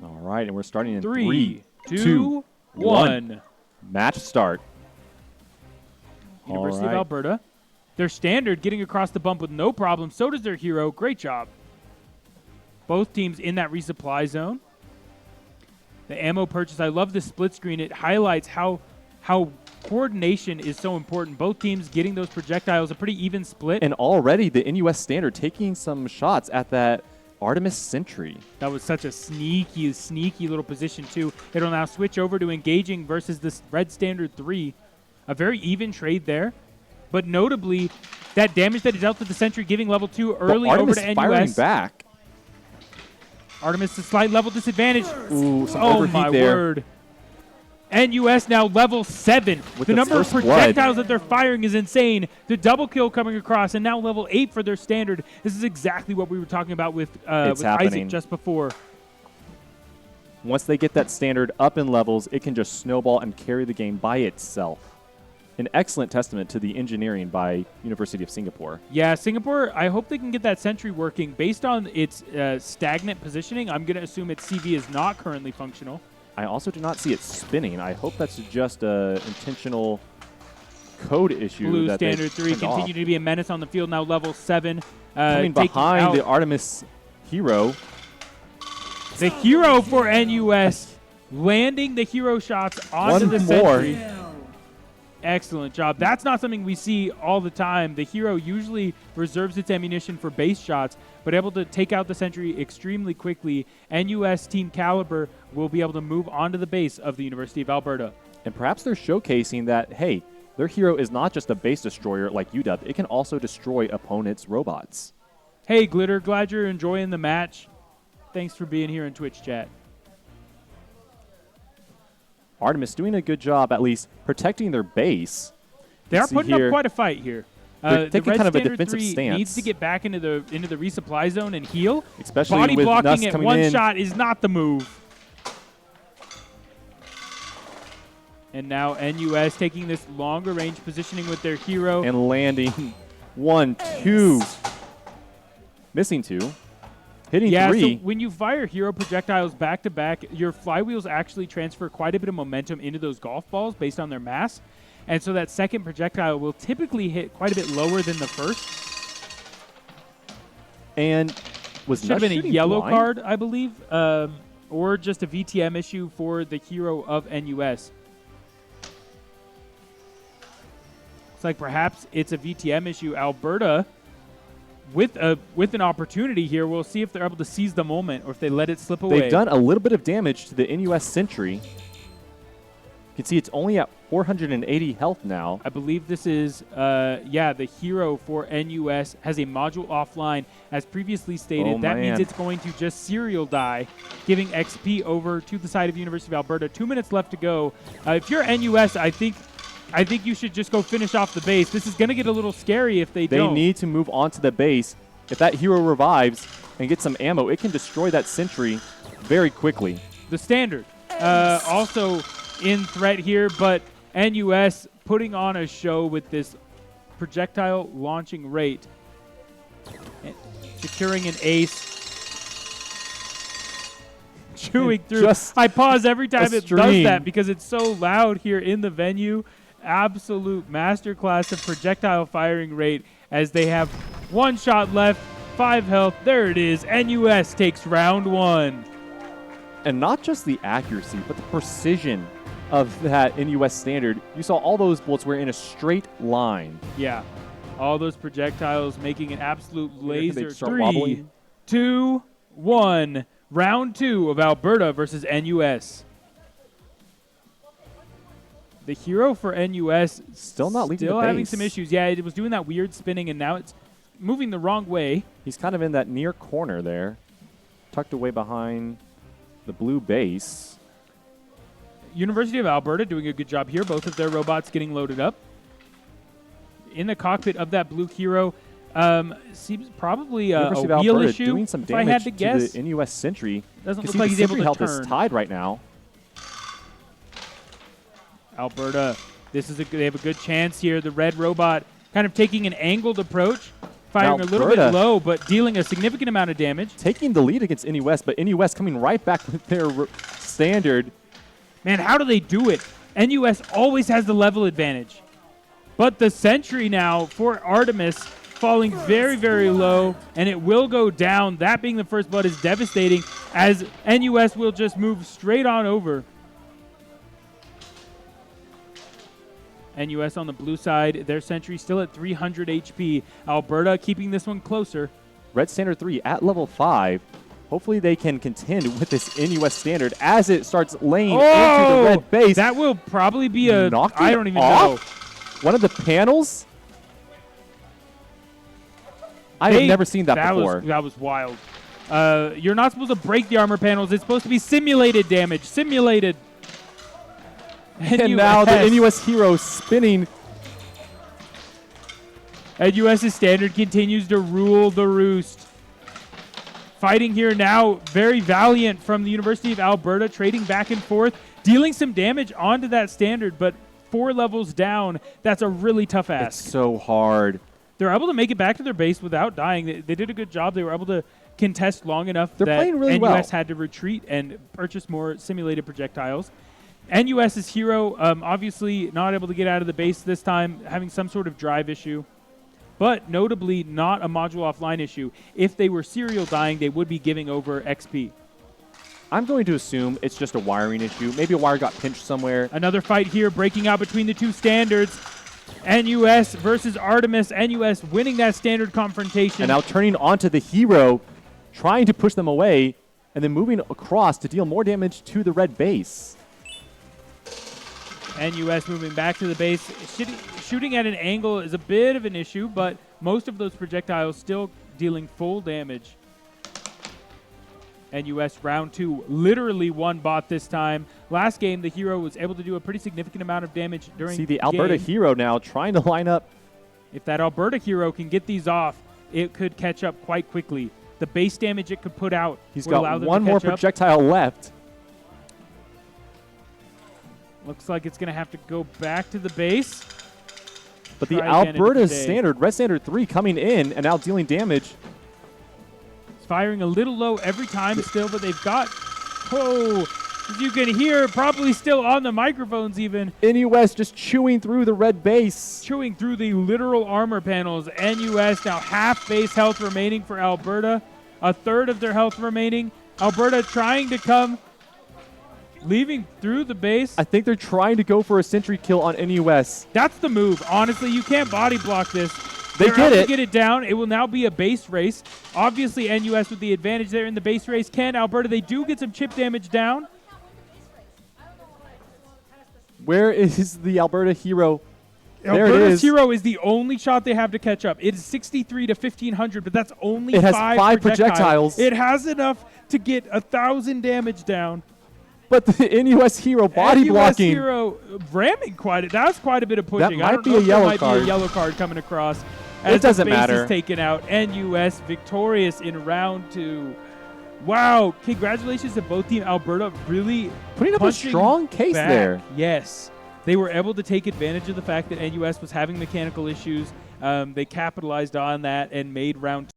All right, and we're starting in 3, 2, 1. Match start. University of Alberta. Their standard getting across the bump with no problem. So does their hero. Great job. Both teams in that resupply zone. The ammo purchase, I love the split screen. It highlights how coordination is so important. Both teams getting those projectiles, a pretty even split. And already the NUS standard taking some shots at that Artemis Sentry. That was such a sneaky little position too. It'll now switch over to engaging versus this red standard 3. A very even trade there. But notably, that damage that is dealt to the Sentry giving level 2 early over to NUS. Firing back. Artemis a slight level disadvantage. Ooh, some oh overheat my there. word. NUS now level 7. With the number of first projectiles blood. that they're firing is insane. The double kill coming across, and now level 8 for their standard. This is exactly what we were talking about with Isaac just before. Once they get that standard up in levels, it can just snowball and carry the game by itself. An excellent testament to the engineering by University of Singapore. Yeah, Singapore, I hope they can get that Sentry working. Based on its stagnant positioning, I'm going to assume its CV is not currently functional. I also do not see it spinning. I hope that's just an intentional code issue. Blue that standard 3 continue to be a menace on the field, now level 7. Coming behind the Artemis hero. The hero for NUS landing the hero shots onto the Sentry. Excellent job. That's not something we see all the time. The hero usually reserves its ammunition for base shots, but able to take out the Sentry extremely quickly. NUS Team Caliber will be able to move onto the base of the University of Alberta. And perhaps they're showcasing that, hey, their hero is not just a base destroyer like UW. It can also destroy opponents' robots. Hey, Glitter, glad you're enjoying the match. Thanks for being here in Twitch chat. Artemis doing a good job, at least, protecting their base. They are putting up quite a fight here. They're taking the kind of a Standard defensive 3 stance. needs to get back into the resupply zone and heal. Especially Body with blocking NUS at coming one in. shot is not the move. And now NUS taking this longer range positioning with their hero. And landing 1, 2. Missing 2. Hitting 3. Yeah, so when you fire hero projectiles back to back, your flywheels actually transfer quite a bit of momentum into those golf balls based on their mass. And so that second projectile will typically hit quite a bit lower than the first. And should have been a yellow card, I believe, or just a VTM issue for the hero of NUS. It's like perhaps it's a VTM issue. Alberta, with an opportunity here, we'll see if they're able to seize the moment or if they let it slip away. They've done a little bit of damage to the NUS Sentry. You can see it's only at 480 health now. I believe this is, the hero for NUS has a module offline. As previously stated, that means it's going to just serial die, giving XP over to the side of University of Alberta. 2 minutes left to go. If you're NUS, I think you should just go finish off the base. This is going to get a little scary if they don't. They need to move on to the base. If that hero revives and gets some ammo, it can destroy that Sentry very quickly. The standard also in threat here, but NUS putting on a show with this projectile launching rate. And securing an ace. Chewing through. I pause every time it does that because it's so loud here in the venue. Absolute masterclass of projectile firing rate as they have 1 shot left, 5 health. There it is. NUS takes round 1. And not just the accuracy, but the precision of that NUS standard. You saw all those bullets were in a straight line. Yeah. All those projectiles making an absolute laser. 3, wobbling. 2, 1. Round 2 of Alberta versus NUS. The hero for NUS still not leaving the base. Having some issues. Yeah, it was doing that weird spinning, and now it's moving the wrong way. He's kind of in that near corner there, tucked away behind the blue base. University of Alberta doing a good job here. Both of their robots getting loaded up. In the cockpit of that blue hero, seems probably a wheel issue. Doing some damage if I had to guess. To the NUS Sentry. Doesn't look like he's able to health turn. is tied right now. Alberta, they have a good chance here. The red robot kind of taking an angled approach. Firing Now a little bit Alberta low, but dealing a significant amount of damage. taking the lead against NUS, but NUS coming right back with their standard. Man, how do they do it? NUS always has the level advantage. But the sentry now for Artemis falling very, very low, and it will go down. That being the first blood is devastating, as NUS will just move straight on over. NUS on the blue side, their sentry still at 300 HP. Alberta keeping this one closer. Red standard 3 at level 5. Hopefully they can contend with this NUS standard as it starts laying into the red base. That will probably be a... Knocking I don't even off know. one of the panels? I have never seen that before. That was wild. You're not supposed to break the armor panels. It's supposed to be simulated damage. Simulated. And now the NUS hero spinning. NUS's standard continues to rule the roost. Fighting here now, very valiant from the University of Alberta, trading back and forth, dealing some damage onto that standard, but 4 levels down, that's a really tough ask. It's so hard. They're able to make it back to their base without dying. They did a good job. They were able to contest long enough They're that playing really NUS well. had to retreat and purchase more simulated projectiles. NUS's hero obviously not able to get out of the base this time, having some sort of drive issue, but notably not a module offline issue. If they were serial dying, they would be giving over XP. I'm going to assume it's just a wiring issue. Maybe a wire got pinched somewhere. Another fight here breaking out between the two standards. NUS versus Artemis. NUS winning that standard confrontation. And now turning onto the hero, trying to push them away, and then moving across to deal more damage to the red base. NUS moving back to the base. Shooting at an angle is a bit of an issue, but most of those projectiles still dealing full damage. NUS round 2, literally one bot this time. Last game, the hero was able to do a pretty significant amount of damage during See the Alberta hero now trying to line up. If that Alberta hero can get these off, it could catch up quite quickly. The base damage it could put out He's would allow got them one to more catch up. projectile left. Looks like it's going to have to go back to the base. But the Try again Alberta today. standard, red standard 3 coming in and now dealing damage. It's firing a little low every time still, but they've got, as you can hear, probably still on the microphones even. NUS just chewing through the red base. Chewing through the literal armor panels. NUS now half base health remaining for Alberta. A third of their health remaining. Alberta trying to come, leaving through the base. I think they're trying to go for a sentry kill on NUS. That's the move. Honestly, you can't body block this. They They're get able it. to get it down. It will now be a base race. Obviously, NUS with the advantage there in the base race. Can Alberta, they do get some chip damage down. Where is the Alberta hero? There it Alberta's is. hero is the only shot they have to catch up. It is 63 to 1,500, but that's only It has 5 5 projectiles. projectiles. It has enough to get 1,000 damage down. But the NUS hero body NUS blocking. hero ramming quite. That was quite a bit of pushing. might I don't be know a if there yellow might be card. a yellow card coming across. It As doesn't the base matter. is taken out. NUS victorious in round 2. Wow! Congratulations to both team. Alberta really Putting up a punching strong case back. there. Yes. They were able to take advantage of the fact that NUS was having mechanical issues. They capitalized on that and made round 2.